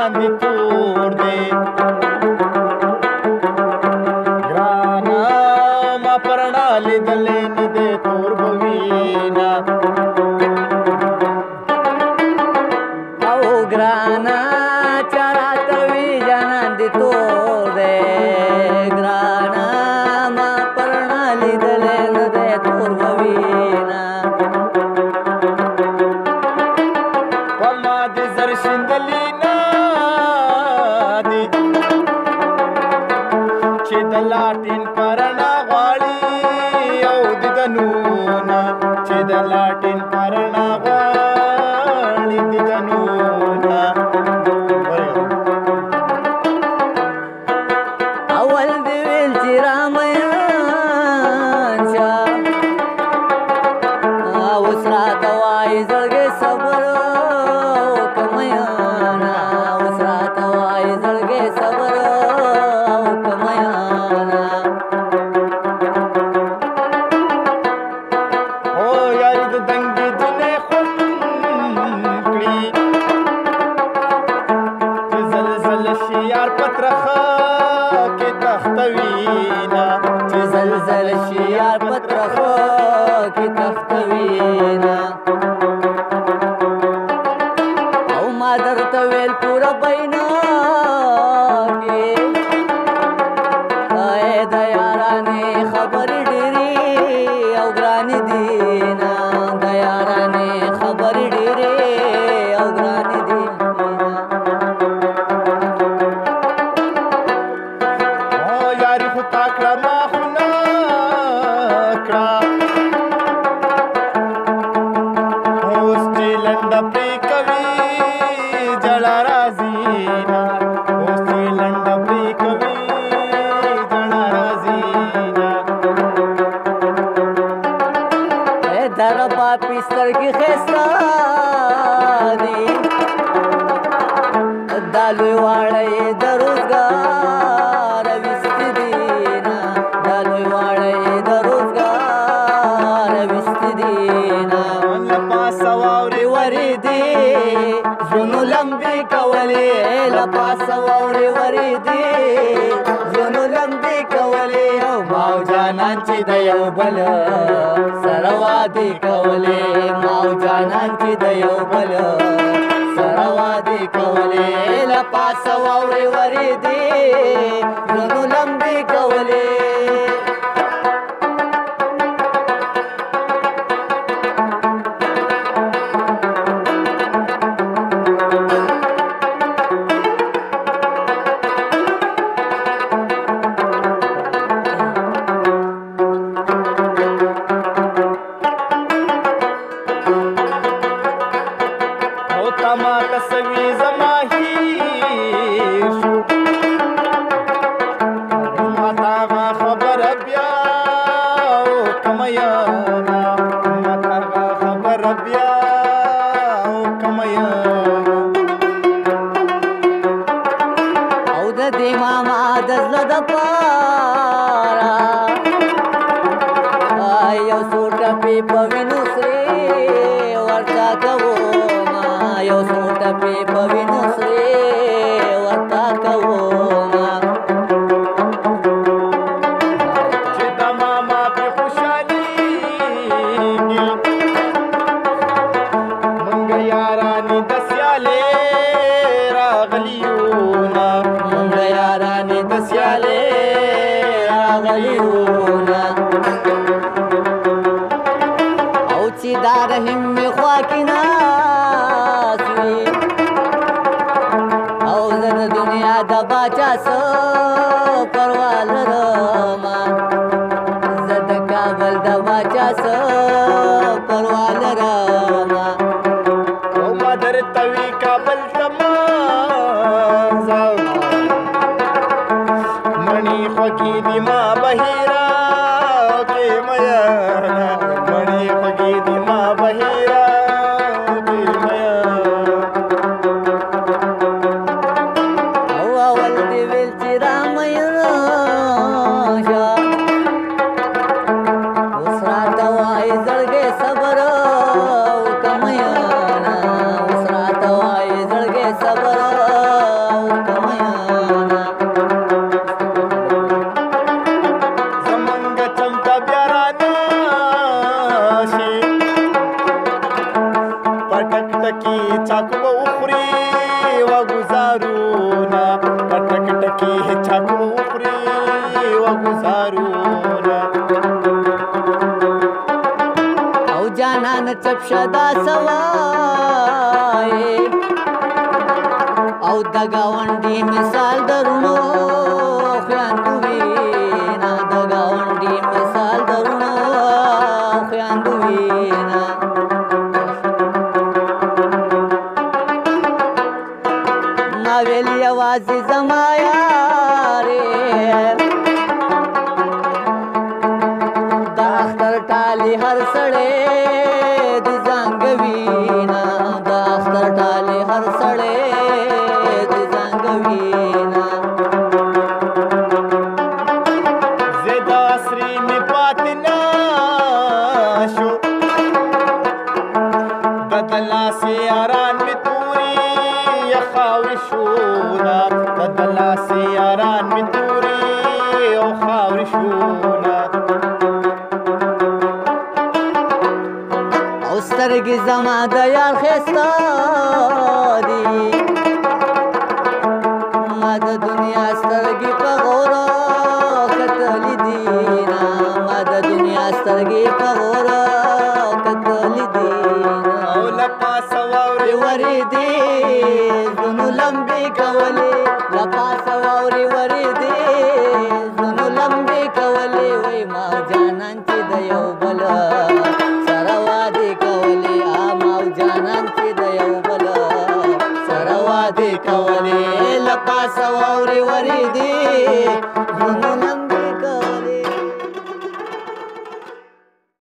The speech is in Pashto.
باندې تور دی ګرانا ما پرنا لیدلې نه دی تور به وینا او ګرانا چا راته وي جانان دې تور دی ګرانا ما پرنا لیدلې نه دی تور به وینا په ما دې زر شیندلي نه دي چې د لاټین پرنا غواړي او دیدنونه چې د لاټین پرنا غواړي دیدنونه اول دې ویل چې رامیان شه اوس راته وایي زړګې صبر وکړه میانا اوس راته وایي زړګې صبر وکړه میانا او یاري د دنګې دنې خوند کړي چې زلزل شي یار پترخه کې تختوینا چې زلزل شي یار پترخه کې تختوینا او ما درته ویل پوره بینا کې د یارانې خبرې ډېرې او ګرانې دينا د یارانې خبرې ډېرې او ګرانې دينا او یاري خو تا کړه ما خو نه کړه اوس چې لنډه پرې کوي جړه راځي نه اوس چې لنډه پرې کوي جړه راځي نه در باپی سترګې ښایسته دي دا لوی واړه یې د روزګار ویستې دينا دا لوی واړه یې د روزګار ویستې دينا له پاسه واورې ورېدې زړونو لمبې کولې له پاسه واورې ورېدې زړونو لمبې کولې او ماو جانان چې د یو بل سره وعدې کولې ماو جانان چې د یو بل سره وعدې کولې له پاسه واورې ورېدې زړونو لمبې کولې او تا ما کسوي زما هیر شو ما تا غا خبر بیا وکړه میانا ما تا غا خبر بیا وکړه میانا او د دې ماما د زړه دپاره یو څو ټپې په وینو سرې ورته کومه یو څو ټپې په وینو سرې ورته کومه چې د ماما پې خوشحالېږي مونږ یارانې د سیالې راغلیونه مونږ یارانې د سیالې راغلیونه او چې دا رحیم مې خوا کې ناست وي او زه د دنیا د باچا څه پروا لرمه زه د کابل د باچا څه پروا لرمه او ما درته وي کابل ته مه ځه مڼې خوږې دي ما بهیرا کې میانا مڼې خوږې دي ما بهیرا کې میانا او اول دې ویل چې چاکو اخري وگزارونا ټک ټکی چاکو اخري وگزارونا او جانان چپ شدا سوای او د گاونډي مثال درونو خیاندو وینا د گاونډي مثال درونو خیاندو وینا ما ویلی आवाज زما یارې د اختر ټالي هر سړی د زنګ وینا د اختر ټالي هر سړی د زنګ وینا زدا عصري می پاتنا شو بدلا سیاران می توري یا خاور شونا بدلا سیاران می توري او خاور شونا او سترګې زما د یار ښایسته دي ما د دنیا سترګې په غوره کتلې دي ما د دنیا سترګې په غوره کتلې دي او لپاسه واورې ورېدې زړونو لمبې کولې لپاسه واورې ورېدې زړونو لمبې کولې وای ما جانان چې د یو بل سره وعدې کولې ما جانان چې د یو بل سره وعدې کولې لپاسه واورې ورېدې زړونو